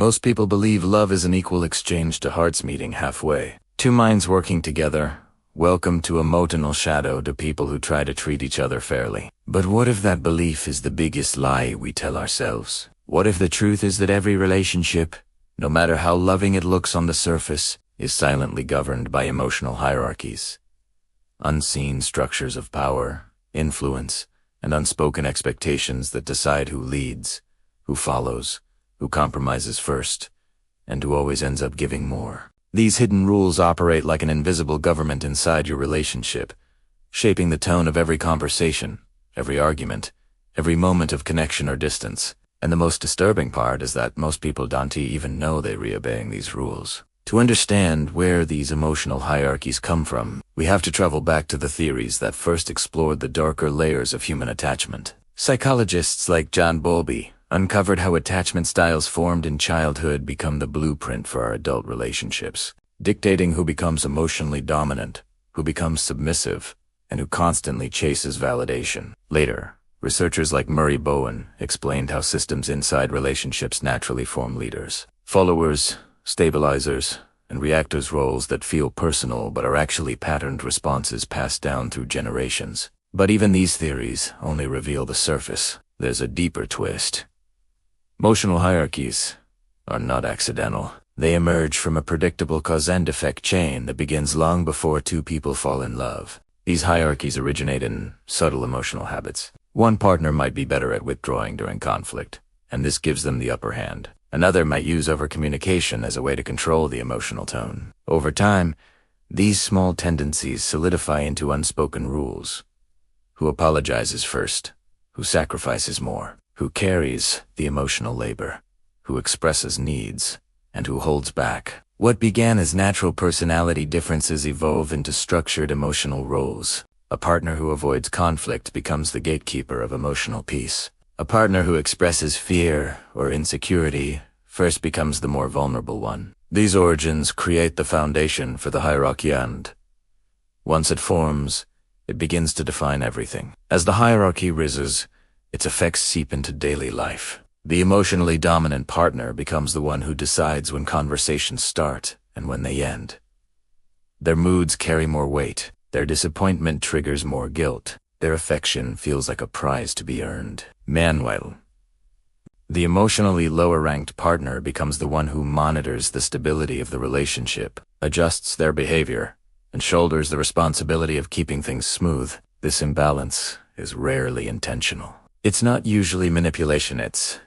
Most people believe love is an equal exchange to hearts meeting halfway. Two minds working together. Welcome to emotional shadow to people who try to treat each other fairly. But what if that belief is the biggest lie we tell ourselves? What if the truth is that every relationship, no matter how loving it looks on the surface, is silently governed by emotional hierarchies? Unseen structures of power, influence, and unspoken expectations that decide who leads, who follows, who compromises first, and who always ends up giving more. These hidden rules operate like an invisible government inside your relationship, shaping the tone of every conversation, every argument, every moment of connection or distance. And the most disturbing part is that most people don't even know they're obeying these rules. To understand where these emotional hierarchies come from, we have to travel back to the theories that first explored the darker layers of human attachment. Psychologists like John Bowlby uncovered how attachment styles formed in childhood become the blueprint for our adult relationships, dictating who becomes emotionally dominant, who becomes submissive, and who constantly chases validation. Later, researchers like Murray Bowen explained how systems inside relationships naturally form leaders, followers, stabilizers, and reactors, roles that feel personal but are actually patterned responses passed down through generations. But even these theories only reveal the surface. There's a deeper twist. Emotional hierarchies are not accidental. They emerge from a predictable cause and effect chain that begins long before two people fall in love. These hierarchies originate in subtle emotional habits. One partner might be better at withdrawing during conflict, and this gives them the upper hand. Another might use over-communication as a way to control the emotional tone. Over time, these small tendencies solidify into unspoken rules. Who apologizes first? Who sacrifices more? Who carries the emotional labor? Who expresses needs? And who holds back? What began as natural personality differences evolve into structured emotional roles. A partner who avoids conflict becomes the gatekeeper of emotional peace. A partner who expresses fear or insecurity first becomes the more vulnerable one. These origins create the foundation for the hierarchy, and once it forms, it begins to define everything. As the hierarchy rises, its effects seep into daily life. The emotionally dominant partner becomes the one who decides when conversations start and when they end. Their moods carry more weight. Their disappointment triggers more guilt. Their affection feels like a prize to be earned. Meanwhile, the emotionally lower-ranked partner becomes the one who monitors the stability of the relationship, adjusts their behavior, and shoulders the responsibility of keeping things smooth. This imbalance is rarely intentional. It's not usually manipulation, it's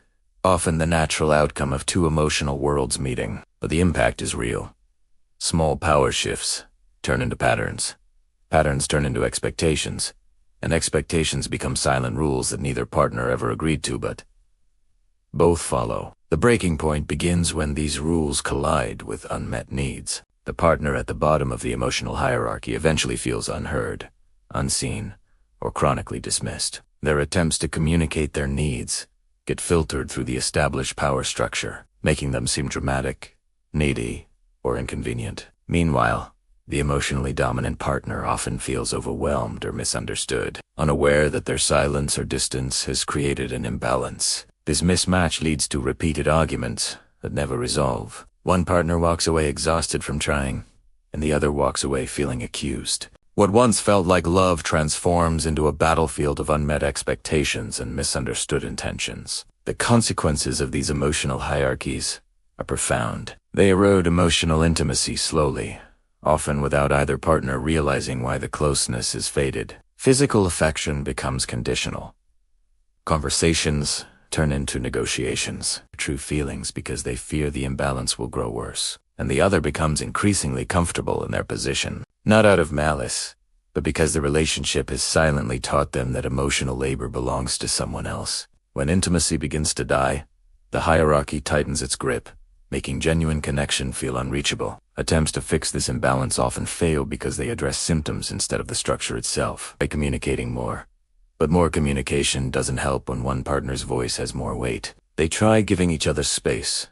often the natural outcome of two emotional worlds meeting, but the impact is real. Small power shifts turn into patterns. Patterns turn into expectations, and expectations become silent rules that neither partner ever agreed to, but both follow. The breaking point begins when these rules collide with unmet needs. The partner at the bottom of the emotional hierarchy eventually feels unheard, unseen, or chronically dismissed. Their attempts to communicate their needs get filtered through the established power structure, making them seem dramatic, needy, or inconvenient. Meanwhile, the emotionally dominant partner often feels overwhelmed or misunderstood, unaware that their silence or distance has created an imbalance. This mismatch leads to repeated arguments that never resolve. One partner walks away exhausted from trying, and the other walks away feeling accused. What once felt like love transforms into a battlefield of unmet expectations and misunderstood intentions. The consequences of these emotional hierarchies are profound. They erode emotional intimacy slowly, often without either partner realizing why the closeness is faded. Physical affection becomes conditional. Conversations turn into negotiations, true feelings because they fear the imbalance will grow worse, and the other becomes increasingly comfortable in their position, not out of malice, but because the relationship has silently taught them that emotional labor belongs to someone else. When intimacy begins to die, the hierarchy tightens its grip, making genuine connection feel unreachable. Attempts to fix this imbalance often fail because they address symptoms instead of the structure itself, by communicating more. But more communication doesn't help when one partner's voice has more weight. They try giving each other space,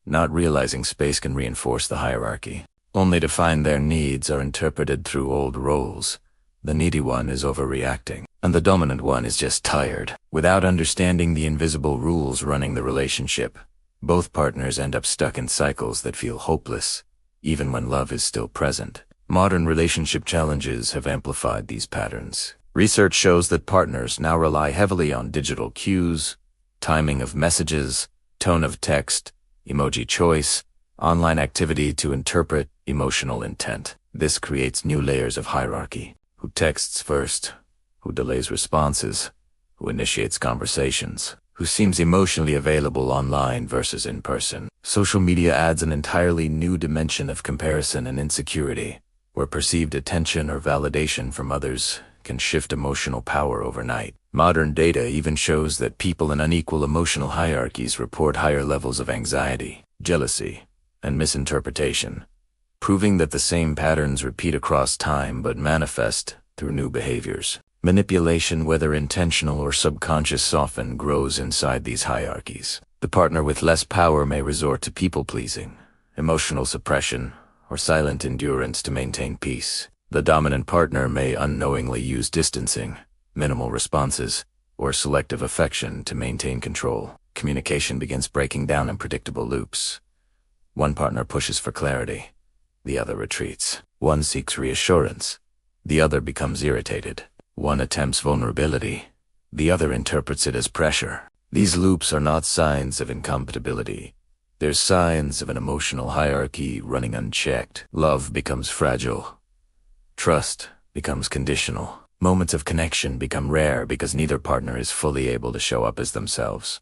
not realizing space can reinforce the hierarchy, only to find their needs are interpreted through old roles. The needy one is overreacting, and the dominant one is just tired. Without understanding the invisible rules running the relationship, Both partners end up stuck in cycles that feel hopeless, even when love is still present. Modern relationship challenges have amplified these patterns. Research shows that partners now rely heavily on digital cues, timing of messages, tone of text, emoji choice, online activity to interpret emotional intent. This creates new layers of hierarchy. Who texts first? Who delays responses? Who initiates conversations? Who seems emotionally available online versus in person? Social media adds an entirely new dimension of comparison and insecurity, where perceived attention or validation from others can shift emotional power overnight. Modern data even shows that people in unequal emotional hierarchies report higher levels of anxiety, jealousy, and misinterpretation, proving that the same patterns repeat across time but manifest through new behaviors. Manipulation, whether intentional or subconscious, often grows inside these hierarchies. The partner with less power may resort to people-pleasing, emotional suppression, or silent endurance to maintain peace. The dominant partner may unknowingly use distancing, minimal responses, or selective affection to maintain control. Communication begins breaking down in predictable loops. One partner pushes for clarity, the other retreats. One seeks reassurance, the other becomes irritated. One attempts vulnerability, the other interprets it as pressure. These loops are not signs of incompatibility. They're signs of an emotional hierarchy running unchecked. Love becomes fragile. Trust becomes conditional. Moments of connection become rare because neither partner is fully able to show up as themselves.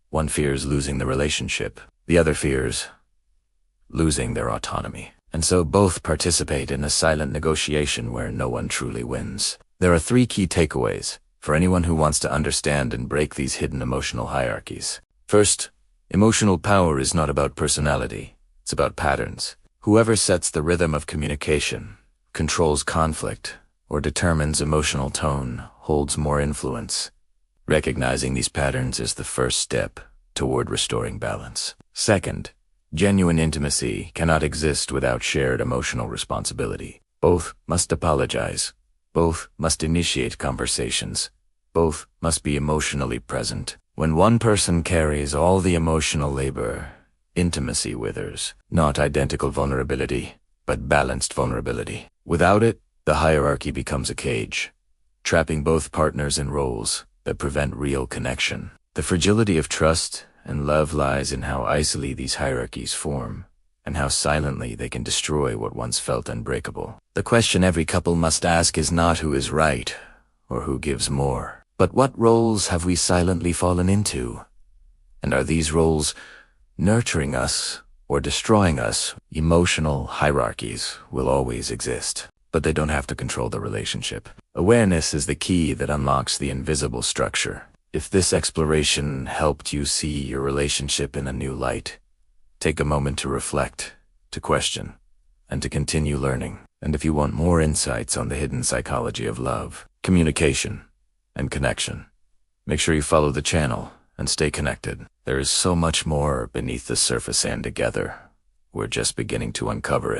One fears losing the relationship, the other fears losing their autonomy. And so both participate in a silent negotiation where no one truly wins. There are 3 key takeaways for anyone who wants to understand and break these hidden emotional hierarchies. First, emotional power is not about personality, it's about patterns. Whoever sets the rhythm of communication, controls conflict, or determines emotional tone holds more influence. Recognizing these patterns is the first step toward restoring balance. Second, genuine intimacy cannot exist without shared emotional responsibility. Both must apologize. Both must initiate conversations. Both must be emotionally present. When one person carries all the emotional labor, intimacy withers. Not identical vulnerability, but balanced vulnerability. Without it, the hierarchy becomes a cage, trapping both partners in roles that prevent real connection. The fragility of trust and love lies in how easily these hierarchies form, and how silently they can destroy what once felt unbreakable. The question every couple must ask is not who is right, or who gives more, but what roles have we silently fallen into? And are these roles nurturing us or destroying us? Emotional hierarchies will always exist, but they don't have to control the relationship. Awareness is the key that unlocks the invisible structure. If this exploration helped you see your relationship in a new light, take a moment to reflect, to question, and to continue learning. And if you want more insights on the hidden psychology of love, communication, and connection, make sure you follow the channel and stay connected. There is so much more beneath the surface, and together, we're just beginning to uncover it.